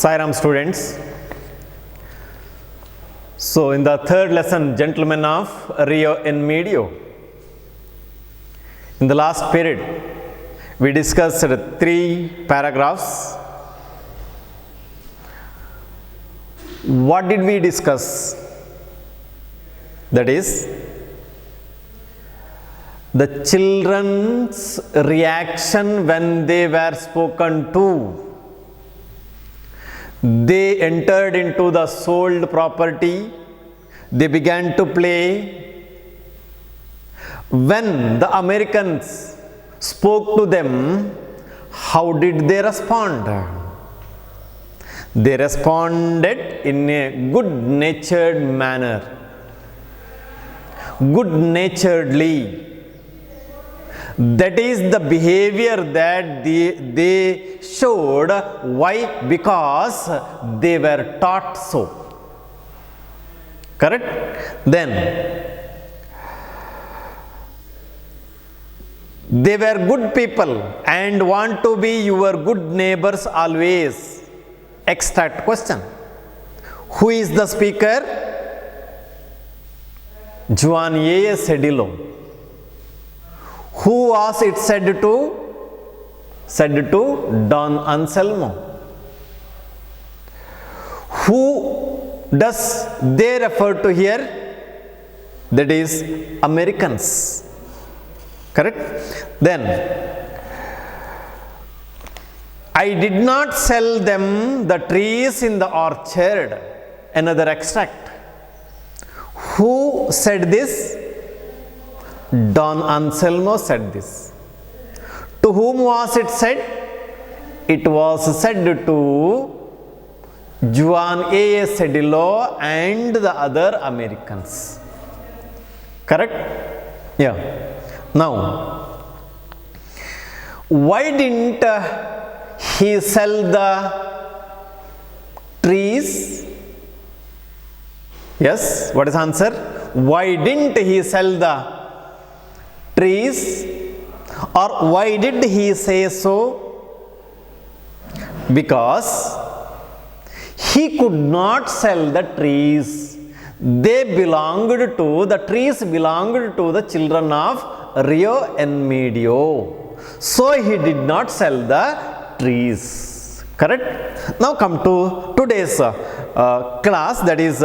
Sairam students. So in the third lesson, Gentlemen of Rio in Medio, in the last period, we discussed 3 paragraphs. What did we discuss? That is, the children's reaction when they were spoken to. They entered into the sold property. They began to play. When the Americans spoke to them, how did they respond? They responded in a good-natured manner, good-naturedly. That is the behavior that they showed. Why? Because they were taught so. Correct? Then, they were good people and want to be your good neighbors always. Extract question. Who is the speaker? Juan A. Sedillo. Who was it said to? Said to Don Anselmo. Who does they refer to here? That is Americans. Correct? Then, I did not sell them the trees in the orchard. Another extract. Who said this? Don Anselmo said this. To whom was it said? It was said to Juan A. Sedillo and the other Americans. Correct? Yeah. Now, why didn't he sell the trees? Yes, what is the answer? Why didn't he sell the trees? Or why did he say so? Because he could not sell the trees. They belonged to, the trees belonged to the children of Rio and Medio. So he did not sell the trees. Correct? Now come to today's class, that is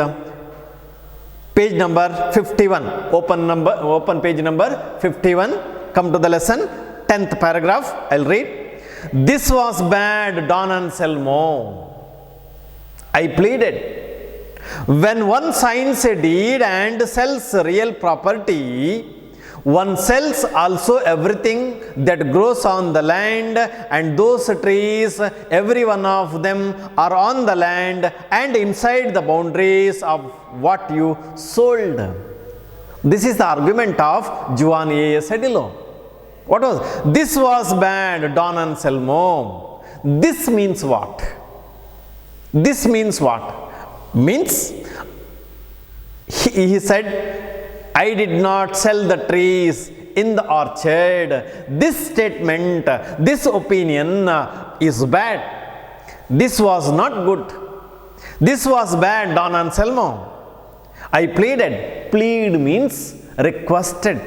page number 51, open page number 51, come to the lesson, 10th paragraph, I'll read. This was bad, Don Anselmo. I pleaded. When one signs a deed and sells real property, one sells also everything that grows on the land, and those trees, every one of them are on the land and inside the boundaries of what you sold. This is the argument of Juan A. Sedillo. What was? This was bad, Don Anselmo. This means what? This means what? Means, he said, I did not sell the trees in the orchard. This statement, this opinion is bad. This was not good. This was bad, Don Anselmo. I pleaded. Plead means requested.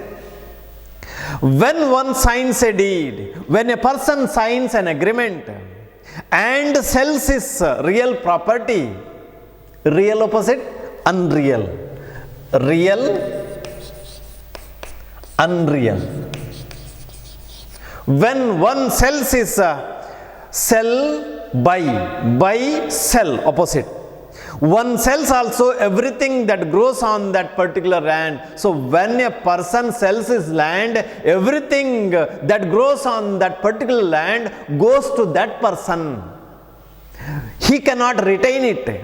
When one signs a deed, when a person signs an agreement and sells his real property, real opposite, unreal. Real, unreal. When one sells his sell, buy, sell, opposite. One sells also everything that grows on that particular land. So when a person sells his land, everything that grows on that particular land goes to that person. He cannot retain it.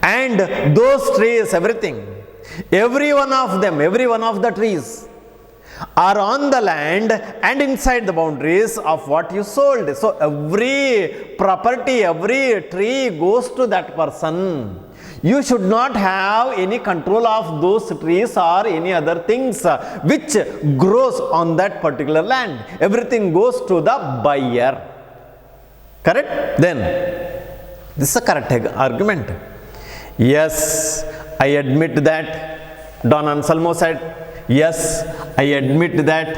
And those trees, everything, every one of them, every one of the trees are on the land and inside the boundaries of what you sold. So every property, every tree goes to that person. You should not have any control of those trees or any other things which grows on that particular land. Everything goes to the buyer. Correct? Then This is a correct argument. Yes, I admit that. Don Anselmo said, yes, I admit that.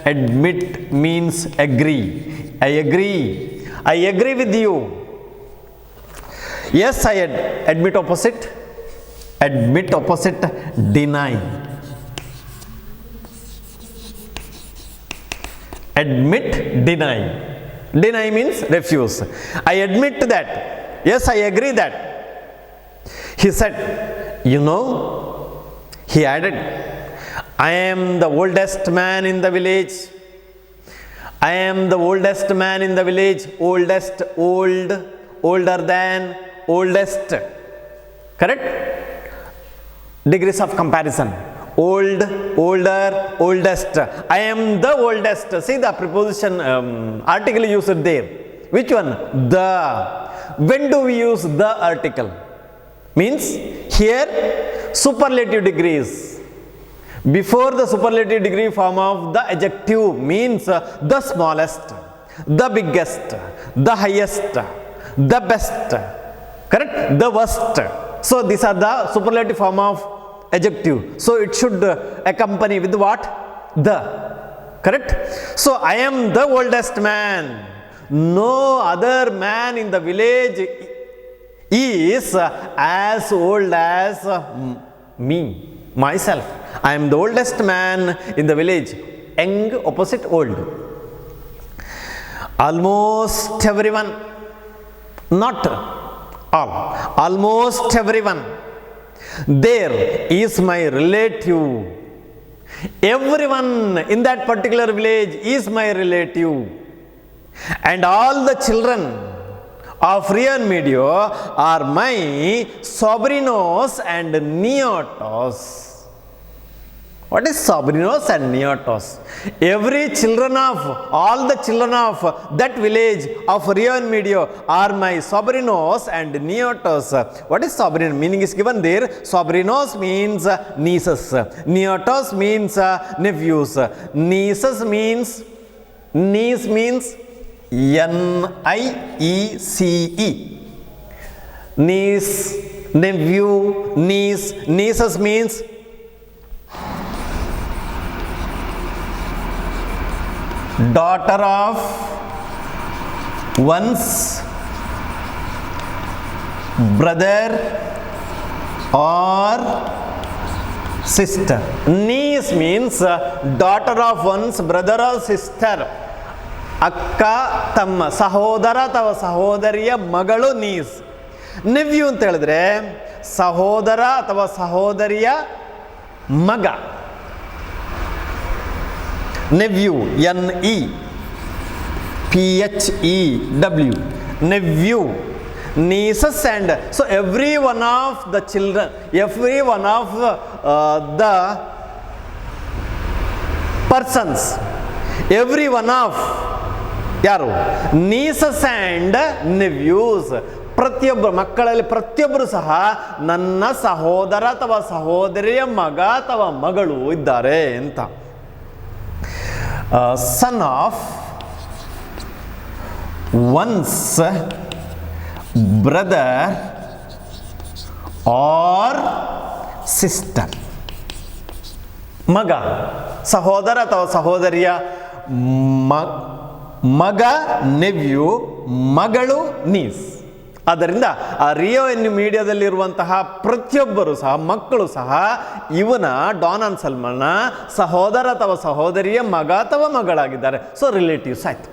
Admit means agree. I agree. I agree with you. Yes, I admit opposite. Admit opposite, deny. Admit, deny. Deny means refuse. I admit that. Yes, I agree that. He said, you know, he added, I am the oldest man in the village. I am the oldest man in the village. Oldest, old, older than, oldest. Correct? Degrees of comparison. Old, older, oldest. I am the oldest. See the preposition article used there. Which one? The. When do we use the article? Means here superlative degrees. Before the superlative degree form of the adjective means the smallest, the biggest, the highest, the best. Correct? The worst. So these are the superlative form of adjective. So it should accompany with what? The. Correct? So I am the oldest man. No other man in the village is as old as me, myself. I am the oldest man in the village. Young opposite old. Almost everyone, not all, almost everyone there is my relative. Everyone in that particular village is my relative. And all the children of Rio and Medio are my sobrinos and nietos. What is sobrinos and nietos? Every children of, all the children of that village of Rio and Medio are my sobrinos and nietos. What is sobrino? Meaning is given there. Sobrinos means nieces. Nietos means nephews. Nieces means, niece means N-I-E-C-E. Niece, nephew, niece. Nieces means daughter of one's brother or sister. Niece means daughter of one's brother or sister. ಅಕ್ಕ ತಮ್ಮ ಸಹೋದರ ಅಥವಾ ಸಹೋದರಿಯ ಮಗಳು knees. Nephew ಅಂತ ಹೇಳಿದ್ರೆ ಸಹೋದರ ಅಥವಾ ಸಹೋದರಿಯ ಮಗ. Nephew, N-E-P-H-E-W, nephew. Nieces and so every one of the children, every one of the persons, every one of ಯಾರು nieces and nephews, ಪ್ರತಿಯೊಬ್ಬರು ಮಕ್ಕಳಲ್ಲಿ ಪ್ರತಿಯೊಬ್ಬರು ಸಹ ನನ್ನ ಸಹೋದರ ಅಥವಾ ಸಹೋದರಿಯ ಮಗ ಅಥವಾ ಮಗಳು ಇದ್ದಾರೆ ಅಂತ. Son of one's brother or sister. ಮಗ, ಸಹೋದರ ಅಥವಾ ಸಹೋದರಿಯ ಮಗ ನೆವ್ಯೂ, ಮಗಳು ನೀಸ್. ಆದ್ದರಿಂದ ಆ ರಿಯೋ ಎನ್ ಮೀಡಿಯಾದಲ್ಲಿರುವಂತಹ ಪ್ರತಿಯೊಬ್ಬರು ಸಹ ಮಕ್ಕಳು ಸಹ ಇವನ ಡಾನ್ ಅನ್ಸಲ್ಮನ್ನ ಸಹೋದರ ಅಥವಾ ಸಹೋದರಿಯ ಮಗ ಅಥವಾ ಮಗಳಾಗಿದ್ದಾರೆ. ಸೊ ರಿಲೇಟಿವ್ಸ್ ಆಯ್ತು.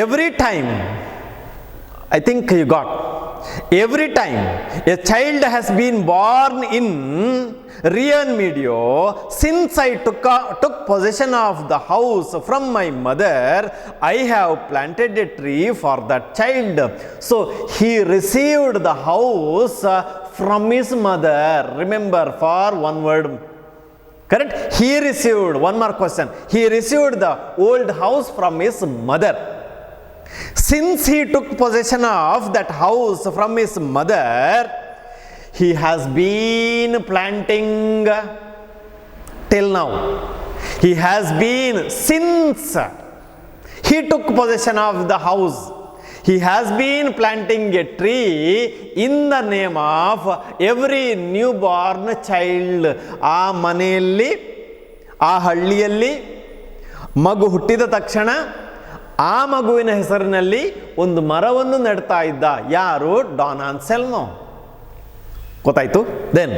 Every time, I think you got, every time a child has been born in Rio and Medio, since I took possession of the house from my mother, I have planted a tree for that child. So he received the house from his mother. Remember, for one word. Correct? He received, one more question, he received the old house from his mother. Since he took possession of that house from his mother, he has been planting till now. He has been, since he took possession of the house, He has been planting a tree in the name of every newborn child. ಆ ಮನೆಯಲ್ಲಿ, ಆ ಹಳ್ಳಿಯಲ್ಲಿ ಮಗು ಹುಟ್ಟಿದ ತಕ್ಷಣ ಆ ಮಗುವಿನ ಹೆಸರಿನಲ್ಲಿ ಒಂದು ಮರವನ್ನು ನೆಡ್ತಾ ಇದ್ದ. ಯಾರು? Don Anselmo. ಗೊತ್ತಾಯ್ತು? Then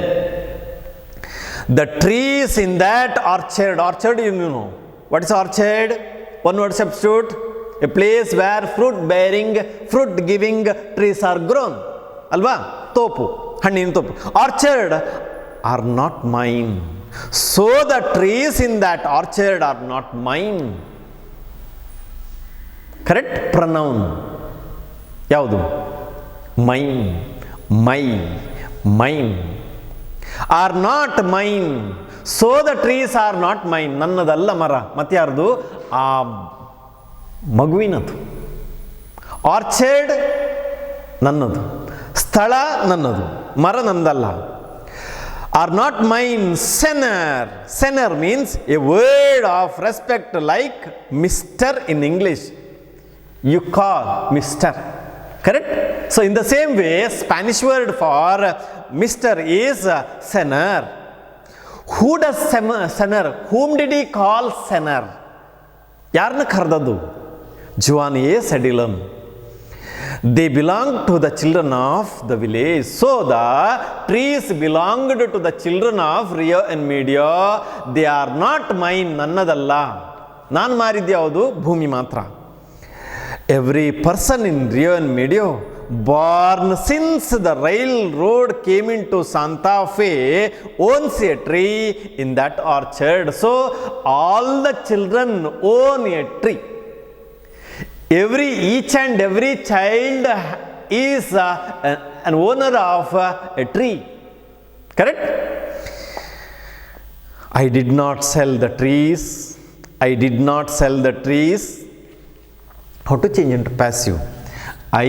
the trees in that orchard, you know what is orchard? One word substitute, a place where fruit giving trees are grown. Alva? Topu, ಹಣ್ಣಿನ ತೋಪು. Orchard are not mine, so the trees in that orchard are not mine. Correct pronoun ಯಾವುದು? mine, mine are not mine, so the trees are not mine. ನನ್ನದಲ್ಲ ಮರ, ಮತ್ತೆ ಯಾರ್ದು? ಆ ಮಗುವಿನದು. Orchard ನನ್ನದು, ಸ್ಥಳ ನನ್ನದು, ಮರ ನಂದಲ್ಲ. are not mine. Senor means a word of respect, like Mr. in English. You call Mr. Correct? So in the same way, Spanish word for Mr. is senor. Who does senor? Whom did he call senor? ಯಾರನ್ನ ಕರೆದದ್ದು? Juan A. Cedilon. They belonged to the children of the village. So the trees belonged to the children of Rio and Medio. They are not mine. ನನ್ನದಲ್ಲ. ನಾನು ಮಾರಿದ್ದು ಯಾವುದು? ಭೂಮಿ ಮಾತ್ರ. Every person in Rio and Medio born since the railroad came into Santa Fe owns a tree in that orchard. So all the children own a tree. Each and every child is an owner of a tree. Correct? I did not sell the trees. I did not sell the trees. How to change into passive? I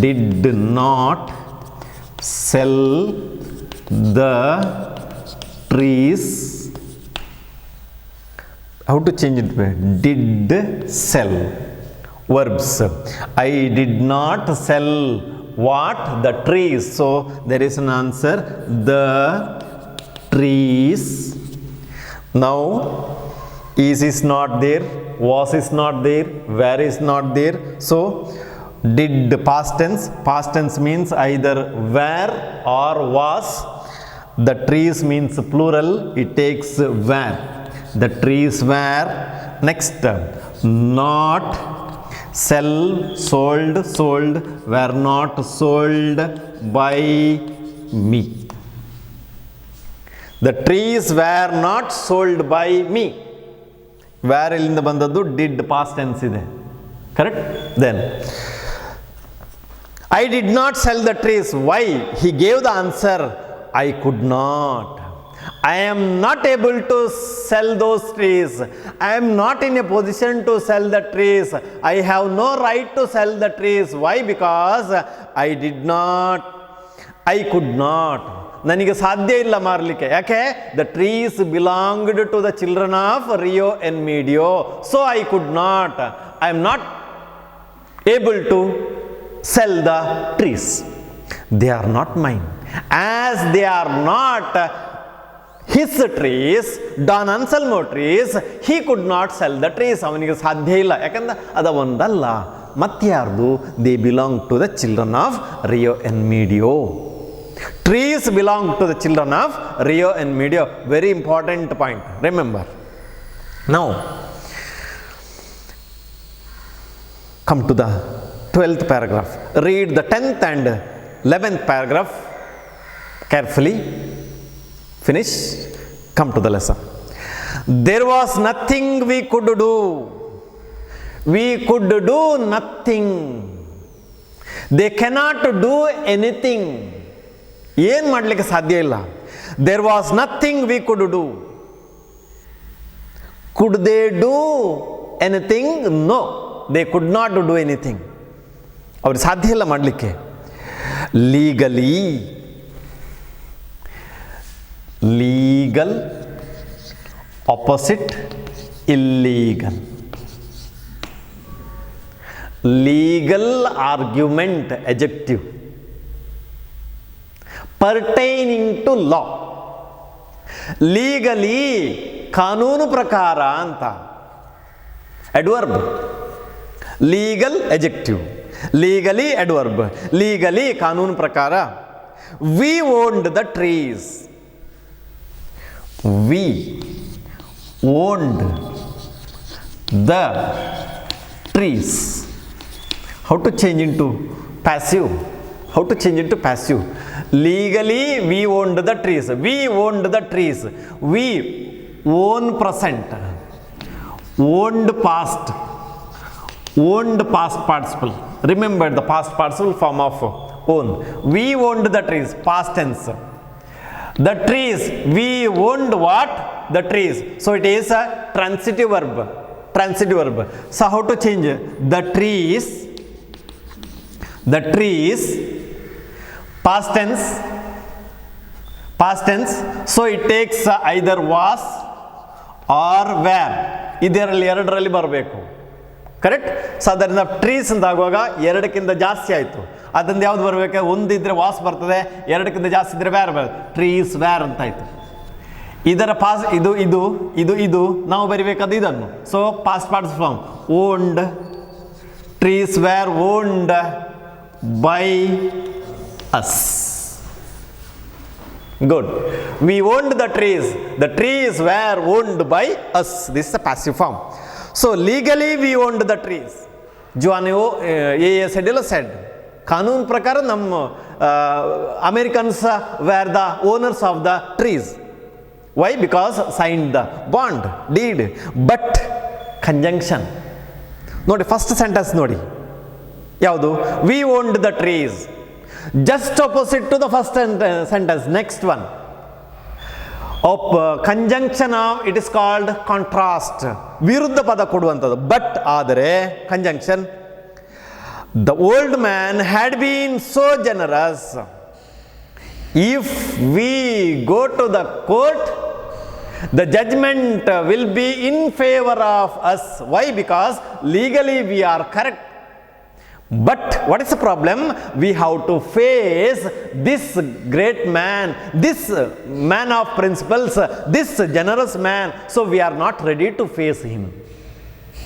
did not sell the trees. How to change it? Did sell. Verbs. I did not sell what? The trees. So there is an answer. The trees. Now is not there. Was is not there. Where is not there. So did past tense. Past tense means either where or was. The trees means plural. It takes where. The trees were. Next, not sell, sold, were not sold by me. The trees were not sold by me. Where ಇಲ್ಲಿಂದ ಬಂದದ್ದು did past tense ಇದೆ. Correct? Then I did not sell the trees. Why? He gave the answer. I could not. I am not able to sell those trees. I am not in a position to sell the trees. I have no right to sell the trees. Why? Because I did not. I could not. ನನಗೆ ಸಾಧ್ಯ ಇಲ್ಲ ಮಾರಲಿಕ್ಕೆ. ಯಾಕೆ? The trees belonged to the children of Rio and Medio. So I could not. I am not able to sell the trees. They are not mine. As they are not his trees, Don Anselmo trees, he could not sell the trees. ಅವನಿಗೆ ಸಾಧ್ಯ ಇಲ್ಲ. ಯಾಕಂದ್ರೆ ಅದ ಒಂದಲ್ಲ, ಮತ್ಯಾರ್ದು? They belong to the children of Rio and Medio. Trees belong to the children of Rio and Medio. Very important point. Remember. Now, come to the 12th paragraph. Read the 10th and 11th paragraph carefully. Finish. Come to the lesson. There was nothing we could do. We could do nothing. They cannot do anything. ಏನು ಮಾಡಲಿಕ್ಕೆ ಸಾಧ್ಯ ಇಲ್ಲ. There was nothing we could do. Could they do anything? No. They could not do anything. ಅವ್ರಿಗೆ ಸಾಧ್ಯ ಇಲ್ಲ ಮಾಡಲಿಕ್ಕೆ. Legally. Legal. Opposite illegal. legal argument adjective pertaining to law. Legally ಕಾನೂನು ಪ್ರಕಾರ ಅಂತ adverb. Legal adjective, legally adverb, legally ಕಾನೂನು ಪ್ರಕಾರ. We owned the trees. We owned the trees. How to change into passive? How to change into passive? Legally we owned the trees. We owned the trees. We own present. Owned past. Owned past participle. Remember the past participle form of own. We owned the trees, past tense. The trees, we owned what? The trees. So it is a transitive verb. Transitive verb. So how to change? The trees, past tense, so it takes either was or were. ಇದರಲ್ಲಿ ಎರಡರಲ್ಲಿ ಬರಬೇಕು, correct. So ಅದರಿಂದ trees ಅಂತ ಆಗುವಾಗ ಎರಡಕ್ಕಿಂತ ಜಾಸ್ತಿ ಆಯಿತು, ಅದರಿಂದ ಯಾವ್ದು ಬರಬೇಕು? ಒಂದಿದ್ರೆ ವಾಸ್ ಬರ್ತದೆ, ಎರಡಕ್ಕಿಂತ ಜಾಸ್ತಿ ಇದ್ರೆ ವ್ಯಾರ್ ಬರ್ತದೆ, ಟ್ರೀಸ್ ವ್ಯಾರ್ ಅಂತ ಆಯಿತು. ಇದರ ಪಾಸ್ ಇದು ನಾವು ಬರಿಬೇಕಾದ ಇದನ್ನು. So past parts farm owned, trees were owned by us. Good. We owned the trees. The trees were owned by us. This is a passive form. So legally we owned the trees. Joanne said. ಕಾನೂನು ಪ್ರಕಾರ ನಮ್ಮ Americans were the owners of the trees. Why? Because signed the bond, deed. But conjunction. ನೋಡಿ first sentence ನೋಡಿ ಯಾವುದು? We owned the trees. Just opposite to the first sentence. Next one. Conjunction of it is called contrast. ವಿರುದ್ಧ ಪದ ಕೊಡುವಂಥದ್ದು. But ಆದರೆ conjunction. The old man had been so generous. If we go to the court, the judgment will be in favor of us. Why? Because legally we are correct. But what is the problem? We have to face this great man, this man of principles, this generous man. So we are not ready to face him.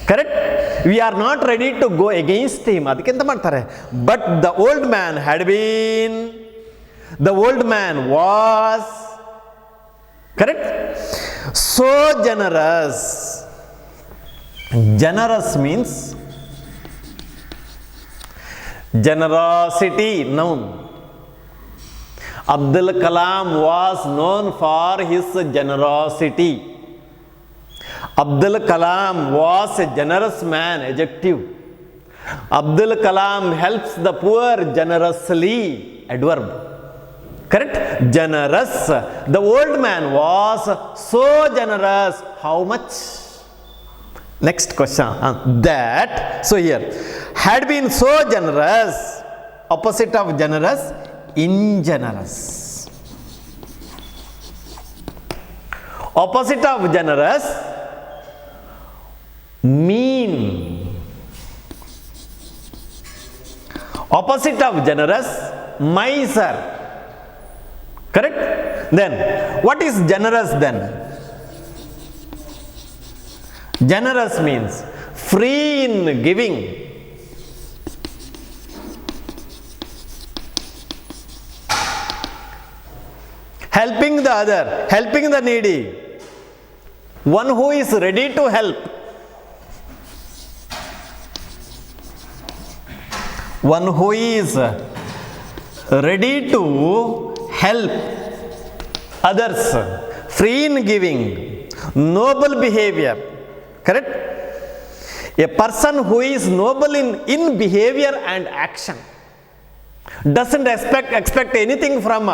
Correct? We are not ready to go against him. ಅದಕ್ಕೆ ಎಂತ ಮಾಡ್ತಾರೆ? But the old man had been, the old man was, correct? So generous. Generous means generosity, noun. Abdul Kalam was known for his generosity. Abdul Kalam was a generous man, adjective. Abdul Kalam helps the poor generously, adverb. Correct? Generous. The old man was so generous. How much? Next question. That, so here, had been so generous, opposite of generous, ingenerous. Opposite of generous, mean. Opposite of generous, miser. Correct? Then, what is generous then? Generous means free in giving. Helping the other, helping the needy. One who is ready to help. One who is ready to help others. Free in giving. Noble behavior. Correct? A person who is noble in behavior and action doesn't expect anything from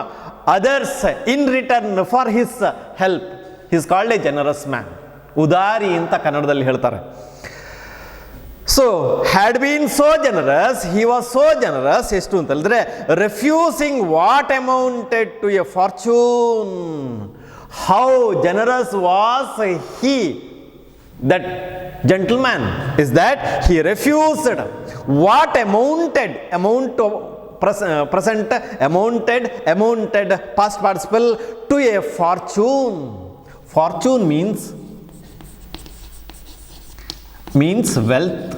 others in return for his help. He is called a generous man. ಉದಾರಿ ಅಂತ ಕನ್ನಡದಲ್ಲಿ ಹೇಳ್ತಾರೆ. So had been so generous, he was so generous ಎಷ್ಟು ಅಂತ ಹೇಳಿದ್ರೆ refusing what amounted to a fortune. How generous was he? That gentleman is that he refused What amount of present amounted past participle to a fortune. Fortune means wealth.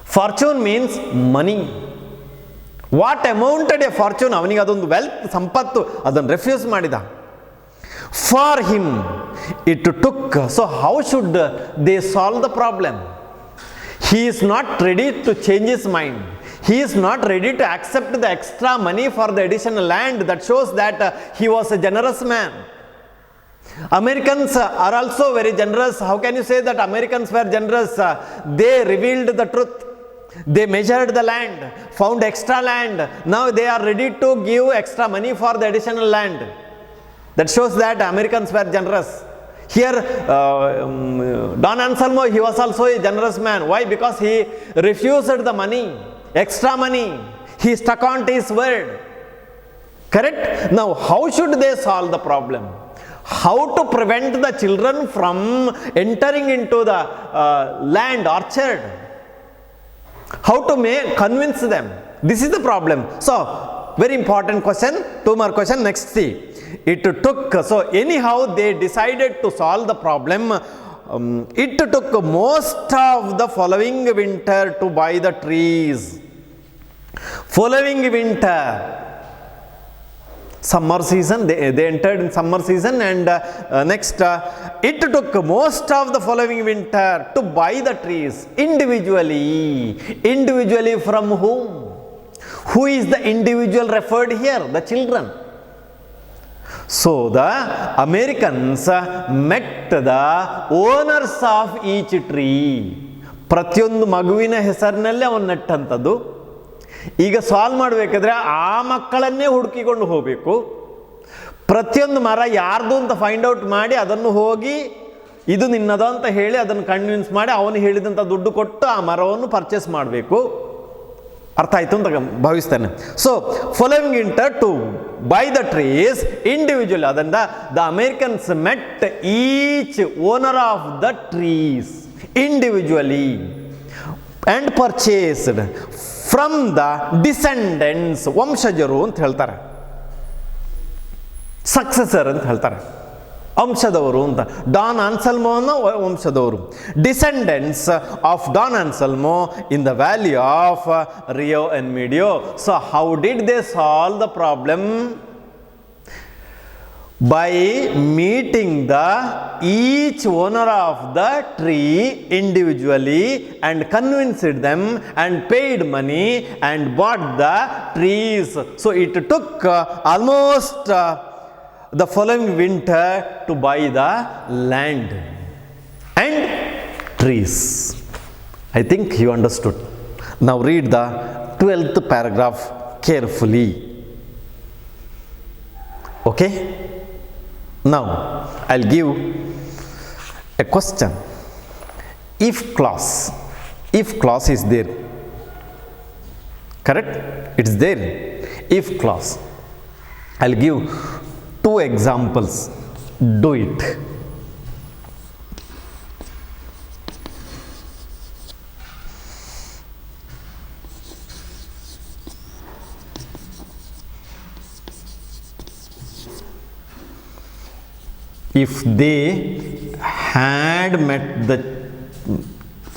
Fortune means money. What amounted a fortune, ಅವನಿಗೆ ಅದೊಂದು wealth, ಸಂಪತ್ತು, ಅದನ್ನು refuse ಮಾಡಿದ. For him it took. So how should they solve the problem? He is not ready to change his mind. He is not ready to accept the extra money for the additional land. That shows that he was a generous man. Americans are also very generous. How can you say that Americans were generous? They revealed the truth. They measured the land, found extra land. Now they are ready to give extra money for the additional land. That shows that Americans were generous. Here, Don Anselmo, he was also a generous man. Why? Because he refused the money, extra money. He stuck on to his word. Correct? Now, how should they solve the problem? How to prevent the children from entering into the land, orchard? How to convince them? This is the problem. So, very important question. 2 more question. Next, see. It took, so anyhow they decided to solve the problem. It took most of the following winter to buy the trees. Following winter, summer season, they entered in summer season, and next it took most of the following winter to buy the trees individually from whom? Who is the individual referred here? The children. So the Americans met the owners of each tree. ಪ್ರತಿಯೊಂದು ಮಗುವಿನ ಹೆಸರಿನಲ್ಲೇ ಅವನು ನೆಟ್ಟಂಥದ್ದು. ಈಗ solve ಮಾಡಬೇಕಾದ್ರೆ ಆ ಮಕ್ಕಳನ್ನೇ ಹುಡುಕಿಕೊಂಡು ಹೋಗಬೇಕು. ಪ್ರತಿಯೊಂದು ಮರ ಯಾರ್ದು ಅಂತ ಫೈಂಡ್ ಔಟ್ ಮಾಡಿ ಅದನ್ನು ಹೋಗಿ ಇದು ನಿನ್ನದು ಅಂತ ಹೇಳಿ ಅದನ್ನು ಕನ್ವಿನ್ಸ್ ಮಾಡಿ ಅವನು ಹೇಳಿದಂಥ ದುಡ್ಡು ಕೊಟ್ಟು ಆ ಮರವನ್ನು ಪರ್ಚೇಸ್ ಮಾಡಬೇಕು. ಅರ್ಥ ಆಯಿತು ಅಂತ ಭಾವಿಸ್ತೇನೆ. So following intend to buy the trees individual. ಅದರಿಂದ the Americans met each owner of the trees individually and purchased from the descendants, ವಂಶಜರು ಅಂತ ಹೇಳ್ತಾರೆ, ಸಕ್ಸೆಸರ್ ಅಂತ ಹೇಳ್ತಾರೆ, ಅಂಶದವರು ಅಂತ. ಡಾನ್ ಆನ್ಸಲ್ಮೋನ ವಂಶದವರು, descendants of Don ಆನ್ಸಲ್ಮೋ in the valley of Rio and ಮೀಡಿಯೋ. So how did they solve the problem? By meeting the each owner of the tree individually and convinced them and paid money and bought the trees. So it took almost the following winter to buy the land and trees. I think you understood. Now read the 12th paragraph carefully. Okay? Now I'll give a question. If clause is there, correct? It's there. If clause. I'll give 2 examples. Do it. If they had met the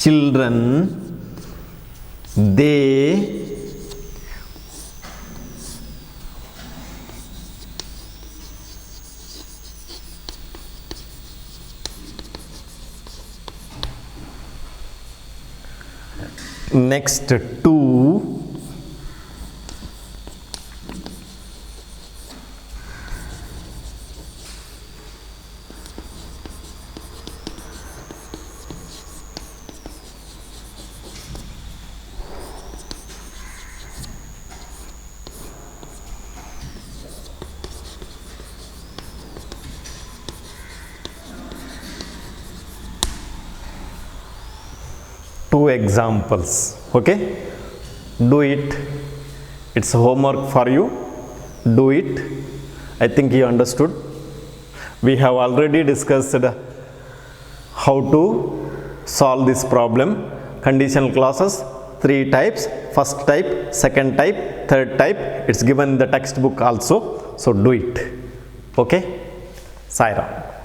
children, they next to examples. Okay, do it. It's homework for you. Do it. I think you understood. We have already discussed how to solve this problem. conditional clauses, 3 types, first type, second type, third type. It's given in the textbook also. So do it. Okay. Sai Ram.